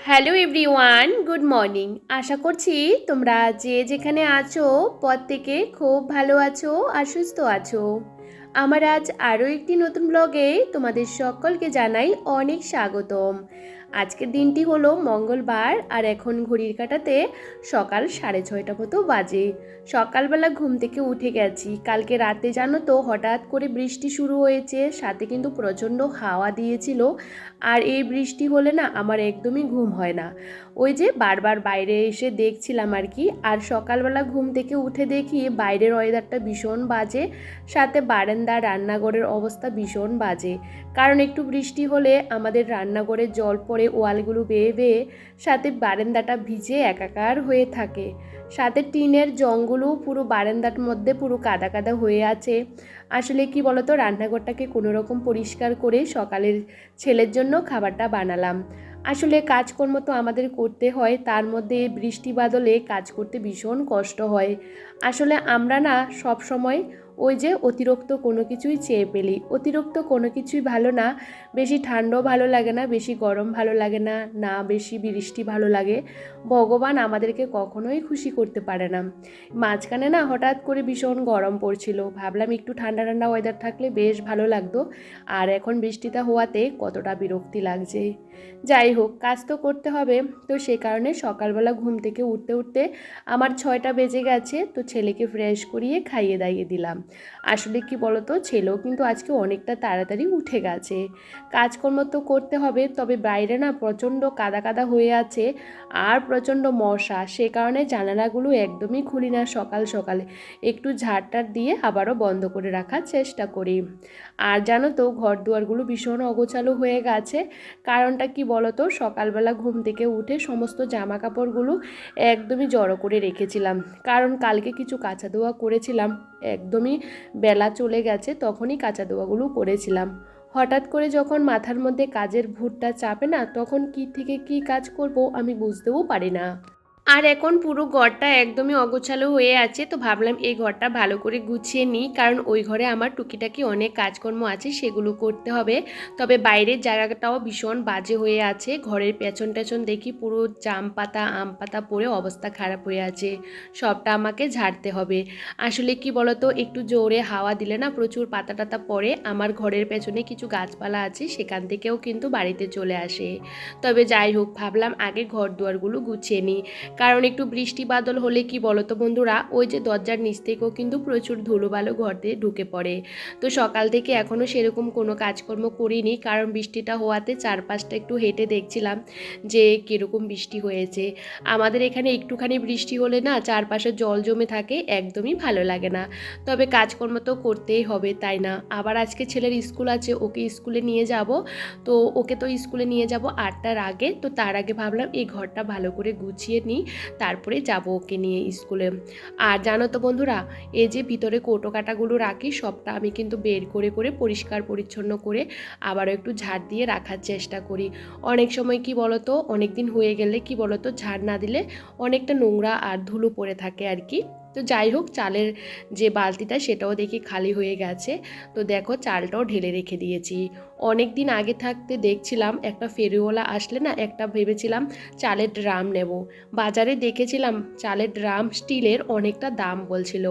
Hello everyone, good morning. আশা করছি তোমরা যে যেখানে আছো প্রত্যেকে খুব ভালো আছো আর সুস্থ আছো। আমার আজ আরও একটি নতুন ব্লগে তোমাদের সকলকে জানাই অনেক স্বাগতম। আজকের দিনটি হলো মঙ্গলবার আর এখন ঘড়ির কাঁটাতে সকাল 6:30 মতো বাজে। সকালবেলা ঘুম থেকে উঠে গেছি। কালকে রাতে জানো তো হঠাৎ করে বৃষ্টি শুরু হয়েছে, সাথে কিন্তু প্রচণ্ড হাওয়া দিয়েছিল। আর এই বৃষ্টি হলে না আমার একদমই ঘুম হয় না। ওই যে বারবার বাইরে এসে দেখছিলাম আর কি। আর সকালবেলা ঘুম থেকে উঠে দেখি বাইরের ওয়েদারটা ভীষণ বাজে, সাথে বারান্দা রান্নাঘরের অবস্থা ভীষণ বাজে। কারণ একটু বৃষ্টি হলে আমাদের রান্নাঘরে জল পড়ে ওয়ালগুলো বেয়ে বেয়ে, সাথে বারান্দাটা ভিজে একাকার হয়ে থাকে। সাথে টিনের জংগুলো পুরো বারান্দার মধ্যে পুরো কাদা কাদা হয়ে আছে। আসলে কি বলতো, রান্নাঘরটাকে কোনো রকম পরিষ্কার করে সকালের ছেলের জন্য খাবারটা বানালাম। আসলে কাজকর্ম তো আমাদের করতে হয়, তার মধ্যে বৃষ্টি বাদলে কাজ করতে ভীষণ কষ্ট হয়। আসলে আমরা না সব সময় ওই যে অতিরিক্ত কোনো কিছুই চেয়ে ফেলি। অতিরিক্ত কোনো কিছুই ভালো না। বেশি ঠান্ডাও ভালো লাগে না, বেশি গরম ভালো লাগে না, না বেশি বৃষ্টি ভালো লাগে। ভগবান আমাদেরকে কখনোই খুশি করতে পারে না। মাঝখানে না হঠাৎ করে ভীষণ গরম পড়ছিল, ভাবলাম একটু ঠান্ডা ঠান্ডা ওয়েদার থাকলে বেশ ভালো লাগতো। আর এখন বৃষ্টিটা হওয়াতে কতটা বিরক্তি লাগছে। যাই হোক, কাজ তো করতে হবে, তো সে কারণে সকালবেলা ঘুম থেকে উঠতে উঠতে আমার 6টা বেজে গেছে। তো ছেলেকে ফ্রেশ করিয়ে খাইয়ে দাইয়ে দিলাম। আসলে কি বলতো, ছেলেও কিন্তু আজকে অনেকটা তাড়াতাড়ি উঠে গেছে। কাজকর্ম তো করতে হবে, তবে বাইরে না প্রচণ্ড কাদা কাদা হয়ে আছে আর প্রচণ্ড মশা, সে কারণে জানালাগুলো একদমই খুলি না সকাল সকালে। একটু ঝাড়টার দিয়ে আবারও বন্ধ করে রাখার চেষ্টা করি। আর জানো তো, ঘর দুয়ারগুলো ভীষণ অগোছালো হয়ে গেছে। কারণটা কি বলতো, সকালবেলা ঘুম থেকে উঠে সমস্ত জামা কাপড়গুলো একদমই জড়ো করে রেখেছিলাম। কারণ কালকে কিছু কাচা ধোয়া করেছিলাম, একদমই বেলা চলে গেছে তখনই কাচা ধোয়াগুলো করেছিলাম। হঠাৎ করে যখন মাথার মধ্যে কাজের ভূতটা চাপে না, তখন কি থেকে কি কাজ করব আমি বুঝতেও পারি না। আর এখন পুরো ঘরটা একদমই অগোছালো হয়ে আছে, তো ভাবলাম এই ঘরটা ভালো করে গুছিয়ে নিই, কারণ ওই ঘরে আমার টুকিটাকি অনেক কাজকর্ম আছে, সেগুলো করতে হবে। তবে বাইরের জায়গাটাও ভীষণ বাজে হয়ে আছে। ঘরের পেছন টেছন দেখি পুরো জাম পাতা আম পাতা পড়ে অবস্থা খারাপ হয়ে আছে, সবটা আমাকে ঝাড়তে হবে। আসলে কি বলতো, একটু জোরে হাওয়া দিলে না প্রচুর পাতা টাতা পড়ে। আমার ঘরের পেছনে কিছু গাছপালা আছে, সেখান থেকেও কিন্তু বাড়িতে চলে আসে। তবে যাই হোক, ভাবলাম আগে ঘর দুয়ারগুলো গুছিয়ে নিই। কারণ একটু বৃষ্টি বাদল হলে কি বলতো বন্ধুরা, ওই যে দরজার নিচ থেকেও কিন্তু প্রচুর ধুলোবালো ঘরে ঢুকে পড়ে। তো সকাল থেকে এখনও সেরকম কোনো কাজকর্ম করিনি, কারণ বৃষ্টিটা হওয়াতে চারপাশটা একটু হেঁটে দেখছিলাম যে কীরকম বৃষ্টি হয়েছে। আমাদের এখানে একটুখানি বৃষ্টি হলে না চারপাশে জল জমে থাকে, একদমই ভালো লাগে না। তবে কাজকর্ম তো করতেই হবে, তাই না? আবার আজকে ছেলের স্কুল আছে, ওকে স্কুলে নিয়ে যাব। তো ওকে তো স্কুলে নিয়ে যাব 8টার আগে, তো তার আগে ভাবলাম এই ঘরটা ভালো করে গুছিয়ে নিই, তারপরে যাব ওকে নিয়ে স্কুলে। আর জানো তো বন্ধুরা, এই যে ভিতরে কৌটো কাটাগুলো রাখি, সবটা আমি কিন্তু বের করে করে পরিষ্কার পরিচ্ছন্ন করে আবারও একটু ঝাড় দিয়ে রাখার চেষ্টা করি। অনেক সময় কি বলতো, অনেক দিন হয়ে গেলে কি বলতো, ঝাড় না দিলে অনেকটা নোংরা আর ধুলো পড়ে থাকে আর কি। তো যাই হোক, চালের যে বালতিটা সেটাও দেখি খালি হয়ে গেছে। তো দেখো, চালটাও ঢেলে রেখে দিয়েছি। অনেক দিন আগে থাকতে দেখছিলাম একটা ফেরিওয়ালা আসলে না, একটা ভেবেছিলাম চালের ড্রাম নেব। বাজারে দেখেছিলাম চালের ড্রাম স্টিলের অনেকটা দাম বলছিল।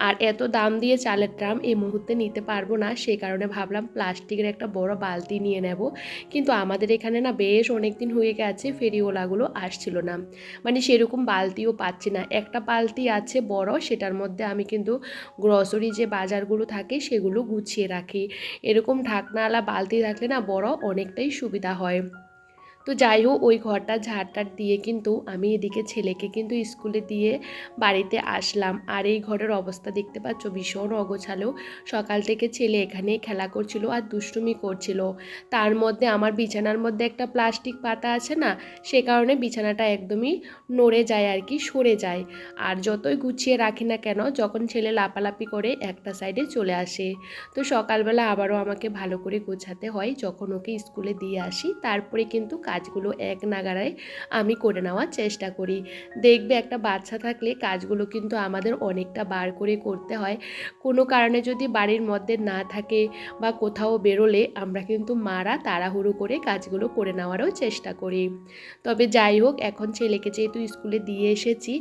আর এত দাম দিয়ে চালের ড্রাম এই মুহূর্তে নিতে পারবো না, সেই কারণে ভাবলাম প্লাস্টিকের একটা বড় বালতি নিয়ে নেব। কিন্তু আমাদের এখানে না বেশ অনেক দিন হয়ে গেছে ফেরিওয়ালাগুলো আসছিল না, মানে সেরকম বালতিও পাচ্ছি না। একটা বালতি আছে বড়, সেটার মধ্যে আমি কিন্তু গ্রসারি যে বাজারগুলো থাকে সেগুলো গুছিয়ে রাখি। এরকম ঢাকনাওয়ালা বালতি থাকলে না বড় অনেকটাই সুবিধা হয়। তো যাই হোক, ওই ঘরটা ঝাড়টার দিয়ে কিন্তু আমি এদিকে ছেলেকে কিন্তু স্কুলে দিয়ে বাড়িতে আসলাম। আর এই ঘরের অবস্থা দেখতে পাচ্ছ, ভীষণ অগোছালো। সকাল থেকে ছেলে এখানে খেলা করছিল আর দুষ্টুমি করছিল। তার মধ্যে আমার বিছানার মধ্যে একটা প্লাস্টিক পাতা আছে না, সে কারণে বিছানাটা একদমই নড়ে যায় আর কি, সরে যায়। আর যতই গুছিয়ে রাখি না কেন, যখন ছেলে লাপালাপি করে একটা সাইডে চলে আসে। তো সকালবেলা আবারও আমাকে ভালো করে গোছাতে হয়, যখন ওকে স্কুলে দিয়ে আসি তারপরে কিন্তু কাজ কাজগুলো এক নাগাড়ায় আমি করে নেওয়ার চেষ্টা করি। দেখবে একটা বাচ্চা থাকলে কাজগুলো কিন্তু আমাদের অনেকটা বার করে করতে হয়। কোনো কারণে যদি বাড়ির মধ্যে না থাকে বা কোথাও বেরোলে আমরা কিন্তু মারা তাড়াহুড়ো করে কাজগুলো করে নেওয়ারও চেষ্টা করি। তবে যাই হোক, এখন ছেলেকে যেহেতু স্কুলে দিয়ে এসেছি,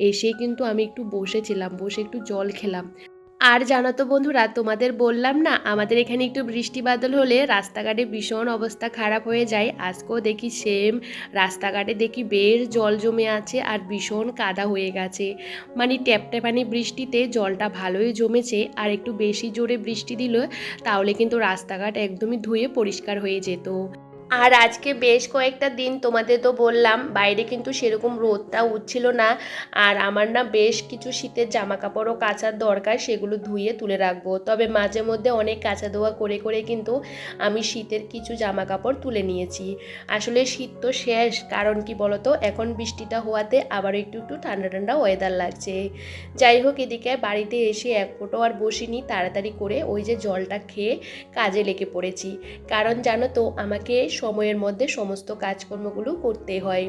এসে কিন্তু আমি একটু বসেছিলাম, বসে একটু জল খেলাম। আর জানো তো বন্ধুরা, তোমাদের বললাম না আমাদের এখানে একটু বৃষ্টি বাদল হলে রাস্তাঘাটে ভীষণ অবস্থা খারাপ হয়ে যায়। আজকেও দেখি সেম, রাস্তাঘাটে দেখি বেশ জল জমে আছে আর ভীষণ কাদা হয়ে গেছে। মানে ট্যাপট্যাপানি বৃষ্টিতে জলটা ভালোই জমেছে, আর একটু বেশি জোরে বৃষ্টি দিল তাহলে কিন্তু রাস্তাঘাট একদমই ধুয়ে পরিষ্কার হয়ে যেত। আর আজকে বেশ কয়েকটা দিন তোমাদের তো বললাম বাইরে কিন্তু সেরকম রোদটা উঠছিল না। আর আমার না বেশ কিছু শীতের জামা কাপড়ও কাচার দরকার, সেগুলো ধুয়ে তুলে রাখবো। তবে মাঝে মধ্যে অনেক কাচা ধোয়া করে করে কিন্তু আমি শীতের কিছু জামা কাপড় তুলে নিয়েছি। আসলে শীত তো শেষ, কারণ কি বলতো, এখন বৃষ্টিটা হওয়াতে আবার একটু একটু ঠান্ডা ঠান্ডা ওয়েদার লাগছে। যাই হোক, এদিকে বাড়িতে এসে এক ফোঁটো আর বসিনি, তাড়াতাড়ি করে ওই যে জলটা খেয়ে কাজে লেগে পড়েছি। কারণ জানো তো, আমাকে সময়ের মধ্যে সমস্ত কাজকর্মগুলো করতে হয়।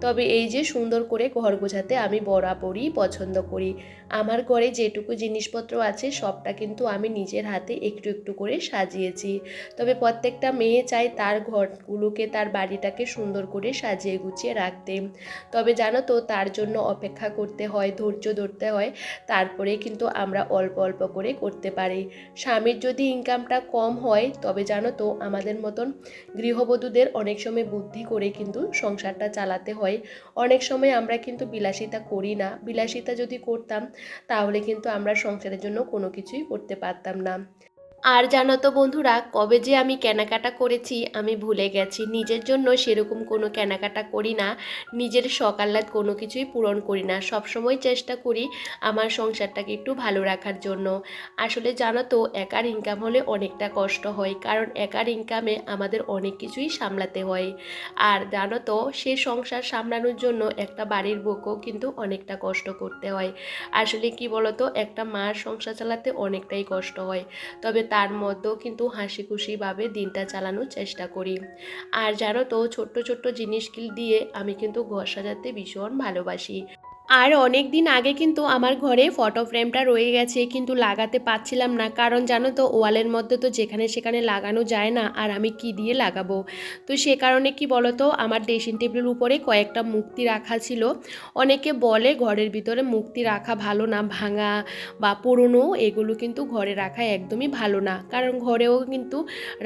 তবে এই যে সুন্দর করে ঘর গোছাতে আমি বরাবরই পছন্দ করি। আমার ঘরে যেটুকু জিনিসপত্র আছে সবটা কিন্তু আমি নিজের হাতে একটু একটু করে সাজিয়েছি। তবে প্রত্যেকটা মেয়ে চায় তার ঘরগুলোকে, তার বাড়িটাকে সুন্দর করে সাজিয়ে গুছিয়ে রাখতে। তবে জানো তো, তার জন্য অপেক্ষা করতে হয়, ধৈর্য ধরতে হয়, তারপরে কিন্তু আমরা অল্প অল্প করে করতে পারি। স্বামীর যদি ইনকামটা কম হয়, তবে জানো তো আমাদের মতন গৃহবধূদের অনেক সময় বুদ্ধি করে কিন্তু সংসারটা চালাতে হয়। অনেক সময় আমরা কিন্তু বিলাসিতা করি না, বিলাসিতা যদি করতাম তাহলে কিন্তু আমরা সংসারের জন্য কোনো কিছুই করতে পারতাম না। আর জানো তো বন্ধুরা, কবে যে আমি কেনাকাটা করেছি আমি ভুলে গেছি। নিজের জন্য সেরকম কোনো কেনাকাটা করি না, নিজের শখ আহ্লাদ কোনো কিছুই পূরণ করি না। সবসময় চেষ্টা করি আমার সংসারটাকে একটু ভালো রাখার জন্য। আসলে জানো তো, একার ইনকাম হলে অনেকটা কষ্ট হয়, কারণ একার ইনকামে আমাদের অনেক কিছুই সামলাতে হয়। আর জানো তো, সে সংসার সামলানোর জন্য একটা বাড়ির বউকেও কিন্তু অনেকটা কষ্ট করতে হয়। আসলে কি বলতো, একটা মার সংসার চালাতে অনেকটাই কষ্ট হয়। তবে তার মধ্যেও কিন্তু হাসি খুশিভাবে দিনটা চালানোর চেষ্টা করি। আর জানো তো, ছোট্ট ছোট্ট জিনিসগুলো দিয়ে আমি কিন্তু ঘর সাজাতে ভীষণ ভালোবাসি। আর অনেক দিন আগে কিন্তু আমার ঘরে ফটো ফ্রেমটা রয়ে গেছে, কিন্তু লাগাতে পারছিলাম না, কারণ জানো তো ওয়ালের মধ্যে তো যেখানে সেখানে লাগানো যায় না, আর আমি কি দিয়ে লাগাবো। তো সে কারণে কি বলতো, আমার ড্রেসিং টেবিলের উপরে কয়েকটা মূর্তি রাখা ছিল। অনেকে বলে ঘরের ভিতরে মূর্তি রাখা ভালো না, ভাঙা বা পুরনো এগুলো কিন্তু ঘরে রাখা একদমই ভালো না, কারণ ঘরেও কিন্তু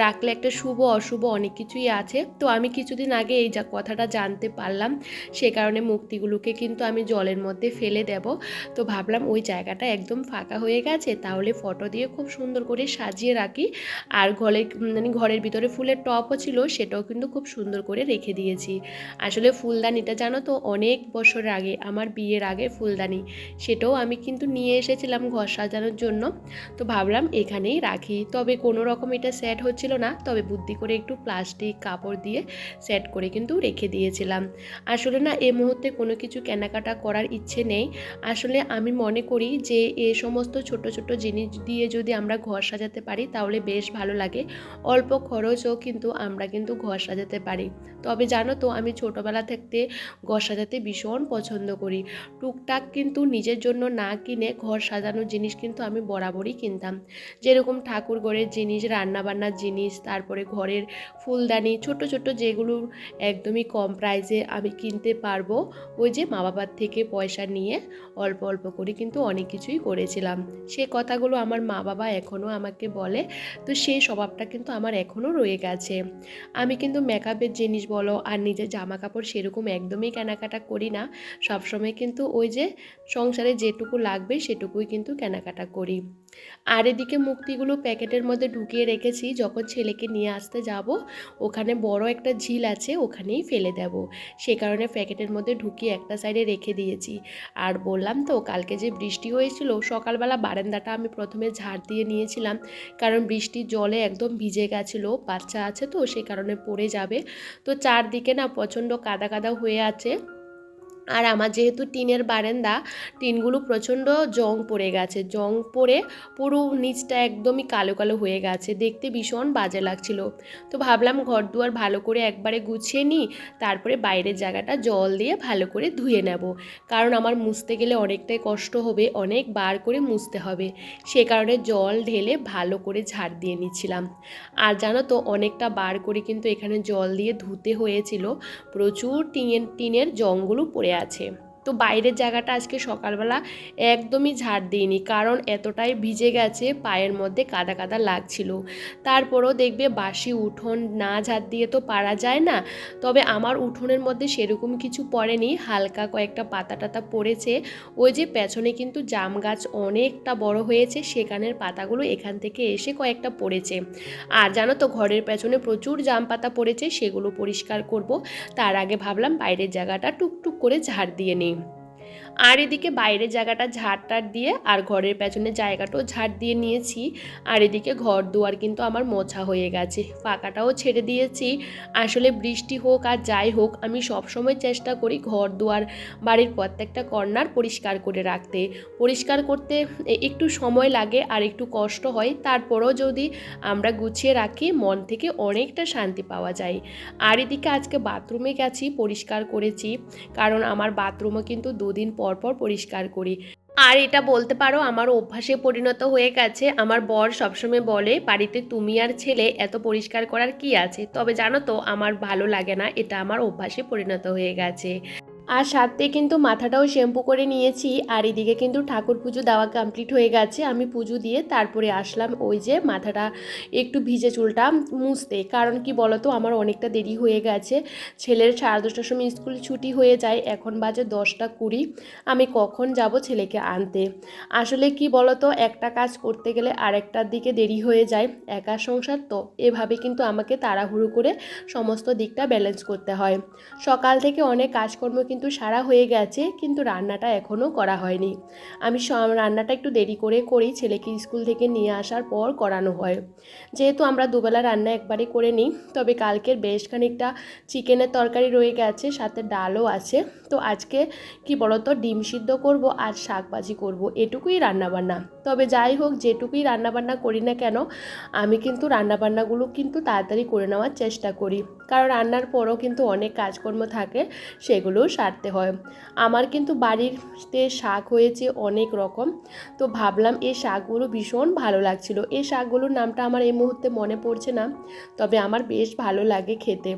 রাখলে একটা শুভ অশুভ অনেক কিছুই আছে। তো আমি কিছুদিন আগে এই কথাটা জানতে পারলাম, সে কারণে মূর্তিগুলোকে কিন্তু আমি জলের মধ্যে ফেলে দেব। তো ভাবলাম ওই জায়গাটা একদম ফাঁকা হয়ে গেছে, তাহলে ফটো দিয়ে খুব সুন্দর করে সাজিয়ে রাখি। আর ঘরের ভিতরে ফুলের টবও ছিল, সেটাও কিন্তু খুব সুন্দর করে রেখে দিয়েছি। আসলে ফুলদানিটা জানো তো, অনেক বছর আগে, আমার বিয়ের আগে ফুলদানি, সেটাও আমি কিন্তু নিয়ে এসেছিলাম ঘর সাজানোর জন্য। তো ভাবলাম এখানেই রাখি, তবে কোনো রকম এটা সেট হচ্ছিল না, তবে বুদ্ধি করে একটু প্লাস্টিক কাপড় দিয়ে সেট করে কিন্তু রেখে দিয়েছিলাম। আসলে না, এই মুহূর্তে কোনো কিছু কেনাকাটা করার ইচ্ছে নেই। আসলে আমি মনে করি যে এ সমস্ত ছোট ছোট জিনিস দিয়ে যদি আমরা ঘর সাজাতে পারি তাহলে বেশ ভালো লাগে। অল্প খরচও কিন্তু আমরা কিন্তু ঘর সাজাতে পারি। তবে জানো তো, আমি ছোটোবেলা থাকতে ঘর সাজাতে ভীষণ পছন্দ করি। টুকটাক কিন্তু নিজের জন্য না কিনে ঘর সাজানোর জিনিস কিন্তু আমি বরাবরই কিনতাম। যেরকম ঠাকুর ঘরের জিনিস, রান্নাবান্নার জিনিস, তারপরে ঘরের ফুলদানি, ছোট ছোট যেগুলো একদমই কম প্রাইসে আমি কিনতে পারবো, ওই যে মা বাবার থেকে পয়সা নিয়ে অল্প অল্প করে কিন্তু অনেক কিছুই করেছিলাম। সে কথাগুলো আমার মা বাবা এখনও আমাকে বলে। তো সেই স্বভাবটা কিন্তু আমার এখনও রয়ে গেছে। আমি কিন্তু মেকআপের জিনিস বলো আর নিজের জামা কাপড় সেরকম একদমই কেনাকাটা করি না। সবসময় কিন্তু ওই যে সংসারে যেটুকু লাগবে সেটুকুই কিন্তু কেনাকাটা করি। আর এদিকে মুক্তিগুলো প্যাকেটের মধ্যে ঢুকিয়ে রেখেছি, যখন ছেলেকে নিয়ে আসতে যাব ওখানে বড় একটা ঝিল আছে, ওখানেই ফেলে দেব। সে কারণে প্যাকেটের মধ্যে ঢুকিয়ে একটা সাইডে রেখে দিয়েছি। আর বললাম তো, কালকে যে বৃষ্টি হয়েছিল, সকালবেলা বারান্দাটা আমি প্রথমে ঝাড় দিয়ে নিয়েছিলাম, কারণ বৃষ্টির জলে একদম ভিজে গেছিলো, বাচ্চা আছে তো সে কারণে পড়ে যাবে। তো চারদিকে না প্রচণ্ড কাদা কাদা হয়ে আছে। আর আমার যেহেতু টিনের বারান্দা, টিনগুলো প্রচণ্ড জং পড়ে গেছে, জং পড়ে পুরো নিচটা একদমই কালো কালো হয়ে গেছে, দেখতে ভীষণ বাজে লাগছিল। তো ভাবলাম ঘর দুয়ার ভালো করে একবারে গুছিয়ে নিই, তারপরে বাইরের জায়গাটা জল দিয়ে ভালো করে ধুয়ে নেব, কারণ আমার মুছতে গেলে অনেকটাই কষ্ট হবে, অনেক বার করে মুছতে হবে। সে কারণে জল ঢেলে ভালো করে ঝাড় দিয়ে নিচ্ছিলাম। আর জানো তো, অনেকটা বার করে কিন্তু এখানে জল দিয়ে ধুতে হয়েছিল, প্রচুর টিনের জংগুলো পড়ে আছে। তো বাইরের জায়গাটা আজকে সকালবেলা একদমই ঝাড় দিইনি, কারণ এতটাই ভিজে গেছে, পায়ের মধ্যে কাদা কাদা লাগছিল। তারপরও দেখবে বাসি উঠোন না ঝাড় দিয়ে তো পারা যায় না। তবে আমার উঠোনের মধ্যে সেরকম কিছু পড়েনি, হালকা কয়েকটা পাতা টাতা পড়েছে। ওই যে পেছনে কিন্তু জাম গাছ অনেকটা বড় হয়েছে, সেখানের পাতাগুলো এখান থেকে এসে কয়েকটা পড়েছে। আর জানো তো, ঘরের পেছনে প্রচুর জাম পাতা পড়েছে, সেগুলো পরিষ্কার করব। তার আগে ভাবলাম বাইরের জায়গাটা টুকটুক করে ঝাড় দিয়ে নিই। আর এদিকে বাইরের জায়গাটা ঝাড় দিয়ে আর ঘরের পেছনের জায়গাটাও ঝাড় দিয়ে নিয়েছি। আর এদিকে ঘর দুয়ার কিন্তু আমার মোছা হয়ে গেছে, ফাঁকাটাও ছেড়ে দিয়েছি। আসলে বৃষ্টি হোক আর যাই হোক, আমি সবসময় চেষ্টা করি ঘর দুয়ার, বাড়ির প্রত্যেকটা কর্নার পরিষ্কার করে রাখতে। পরিষ্কার করতে একটু সময় লাগে আর একটু কষ্ট হয়, তারপরও যদি আমরা গুছিয়ে রাখি, মন থেকে অনেকটা শান্তি পাওয়া যায়। আর এদিকে আজকে বাথরুমে গেছি, পরিষ্কার করেছি, কারণ আমার বাথরুমও কিন্তু দুদিন পর পর পরিষ্কার করি। আর এটা বলতে পারো আমার অভ্যাসে পরিণত হয়ে গেছে। আমার বর সবসময় বলে, বাড়িতে তুমি আর ছেলে এত পরিষ্কার করার কি আছে? তবে জানো তো, আমার ভালো লাগে না, এটা আমার অভ্যাসে পরিণত হয়ে গেছে। আর সাথে কিন্তু মাথাটাও শ্যাম্পু করে নিয়েছি। আর এদিকে কিন্তু ঠাকুর পুজো দেওয়া কমপ্লিট হয়ে গেছে, আমি পুজো দিয়ে তারপরে আসলাম ওই যে মাথাটা একটু ভিজে চুলটা মুছতে। কারণ কি বলতো, আমার অনেকটা দেরি হয়ে গেছে, ছেলের 10:30টার সময় স্কুল ছুটি হয়ে যায়, এখন বাজে 10টা 20। আমি কখন যাব ছেলেকে আনতে? আসলে কি বলতো, একটা কাজ করতে গেলে আরেকটার দিকে দেরি হয়ে যায়, একা সংসার তো, এভাবে কিন্তু আমাকে তাড়াহুড়ো করে সমস্ত দিকটা ব্যালেন্স করতে হয়। সকাল থেকে অনেক কাজকর্ম কিন্তু সারা হয়ে গেছে, কিন্তু রান্নাটা এখনও করা হয়নি। আমি রান্নাটা একটু দেরি করে করি, ছেলেকে স্কুল থেকে নিয়ে আসার পর করানো হয়। যেহেতু আমরা দুবেলা রান্না একবারে করে নিই, তবে কালকের বেশ খানিকটা চিকেনের তরকারি রয়ে গেছে, সাথে ডালও আছে। তো আজকে কি বলতো, ডিম সিদ্ধ করব আর শাক ভাজি করব, এটুকুই রান্নাবান্না। তবে যাই হোক, যেটুকুই রান্নাবান্না করি না কেন, আমি কিন্তু রান্নাবান্নাগুলো কিন্তু তাড়াতাড়ি করে নেওয়ার চেষ্টা করি, কারণ রান্নার পরও কিন্তু অনেক কাজকর্ম থাকে, সেগুলোও সারতে হয়। আমার কিন্তু বাড়িতে শাক হয়েছে অনেক রকম। তো ভাবলাম এই শাকগুলো ভীষণ ভালো লাগছিল, এই শাকগুলোর নামটা আমার এই মুহূর্তে মনে পড়ছে না, তবে আমার বেশ ভালো লাগে খেতে।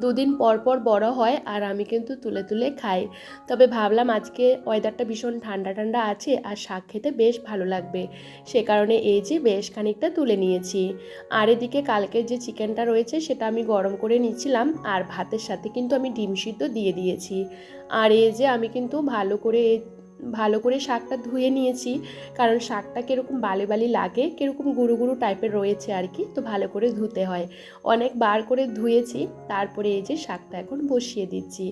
দুদিন পর পর বড় হয় আর আমি কিন্তু তুলে তুলে খাই। তবে ভাবলাম আজকে ওয়েদারটা ভীষণ ঠান্ডা ঠান্ডা আছে আর শাক খেতে বেশ ভালো লাগবে, সে কারণে এই যে বেশ খানিকটা তুলে নিয়েছি। আর এদিকে কালকের যে চিকেনটা রয়েছে সেটা আমি গরম করে নিচ্ছিলাম, আর ভাতের সাথে কিন্তু আমি ডিম সিদ্ধ দিয়ে দিয়েছি। আর এই যে আমি কিন্তু ভালো করে শাকটা ধুয়ে নিয়েছি, কারণ শাকটা কীরকম বালি বালি লাগে, কীরকম গুঁড়ো গুঁড়ো টাইপের রয়েছে আর কি, তো ভালো করে ধুতে হয়। অনেক বার করে ধুয়েছি, তারপরে এই যে শাকটা এখন বসিয়ে দিচ্ছি।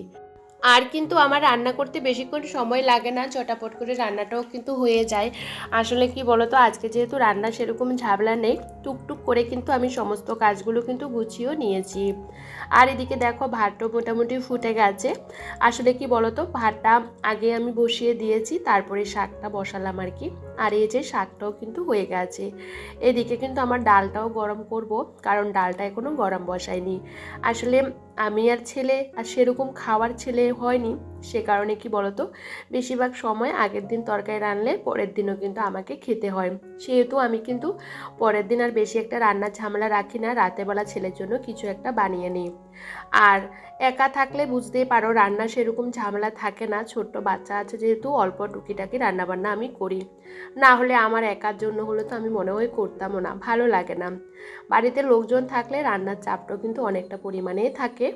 আর কিন্তু আমার রান্না করতে বেশিক্ষণ সময় লাগে না, চটাপট করে রান্নাটাও কিন্তু হয়ে যায়। আসলে কি বলতো, আজকে যেহেতু রান্না সেরকম ঝামেলা নেই, টুকটুক করে কিন্তু আমি সমস্ত কাজগুলো কিন্তু গুছিয়েও নিয়েছি। আর এদিকে দেখো, ভাতটাও মোটামুটি ফুটে গেছে। আসলে কি বলতো, ভাতটা আগে আমি বসিয়ে দিয়েছি, তারপরে শাকটা বসালাম আর কি। আর এই যে শাকটাও কিন্তু হয়ে গেছে। এদিকে কিন্তু আমার ডালটাও গরম করব, কারণ ডালটা এখনও গরম বসাইনি। আসলে আমি আর ছেলে আর সেরকম খাওয়ার ছেলে হয়নি, সে কারণে কি বলতো, বেশিরভাগ সময় আগের দিন তরকারি রানলে পরের দিনও কিন্তু আমাকে খেতে হয়। সেহেতু আমি কিন্তু পরের দিন আর বেশি একটা রান্নার ঝামেলা রাখি না, রাতেরবেলা ছেলের জন্য কিছু একটা বানিয়ে নিই। আর একা থাকলে বুঝতেই পারো, রান্না সেরকম ঝামেলা থাকে না, ছোট্ট বাচ্চা আছে যেহেতু, অল্প টুকিটাকি রান্নাবান্না আমি করি। না হলে আমার একার জন্য হলে তো আমি মনে হয় করতামও না, ভালো লাগে না। বাড়িতে লোকজন থাকলে রান্নার চাপটাও কিন্তু অনেকটা পরিমাণেই থাকে।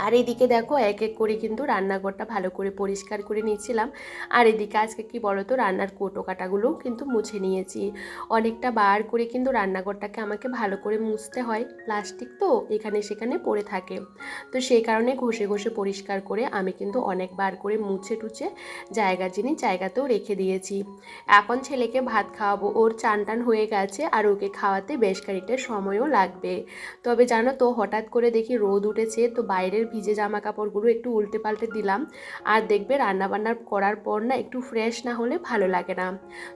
আর এদিকে দেখো, এক এক করে কিন্তু রান্নাঘরটা ভালো করে পরিষ্কার করে নিয়েছিলাম। আর এদিকে আজকে কি বলতো, রান্নার কোটো কাটাগুলোও কিন্তু মুছে নিয়েছি। অনেকটা বার করে কিন্তু রান্নাঘরটাকে আমাকে ভালো করে মুছতে হয়, প্লাস্টিক তো এখানে সেখানে পড়ে থাকে, তো সেই কারণে ঘষে ঘষে পরিষ্কার করে আমি কিন্তু অনেকবার করে মুছে টুছে জায়গা জিনিস জায়গাতেও রেখে দিয়েছি। এখন ছেলেকে ভাত খাওয়াবো, ওর চান টান হয়ে গেছে, আর ওকে খাওয়াতে বেশ খানিকটা সময়ও লাগবে। তবে জানো তো, হঠাৎ করে দেখি রোদ উঠেছে, তো বাইরে বাইরের ভিজে জামা কাপড়গুলো একটু উল্টে পাল্টে দিলাম। আর দেখবে রান্নাবান্না করার পর না একটু ফ্রেশ না হলে ভালো লাগে না।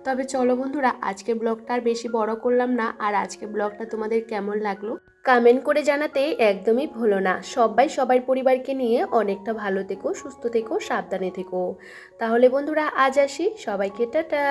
তবে চলো বন্ধুরা, আজকে ব্লগটা আর বেশি বড় করলাম না। আর আজকে ব্লগটা তোমাদের কেমন লাগলো কমেন্ট করে জানাতে একদমই ভুলো না। সবাই সবার পরিবারকে নিয়ে অনেকটা ভালো থেকো, সুস্থ থেকো, সাবধানে থেকো। তাহলে বন্ধুরা আজ আসি, সবাইকে টাটা।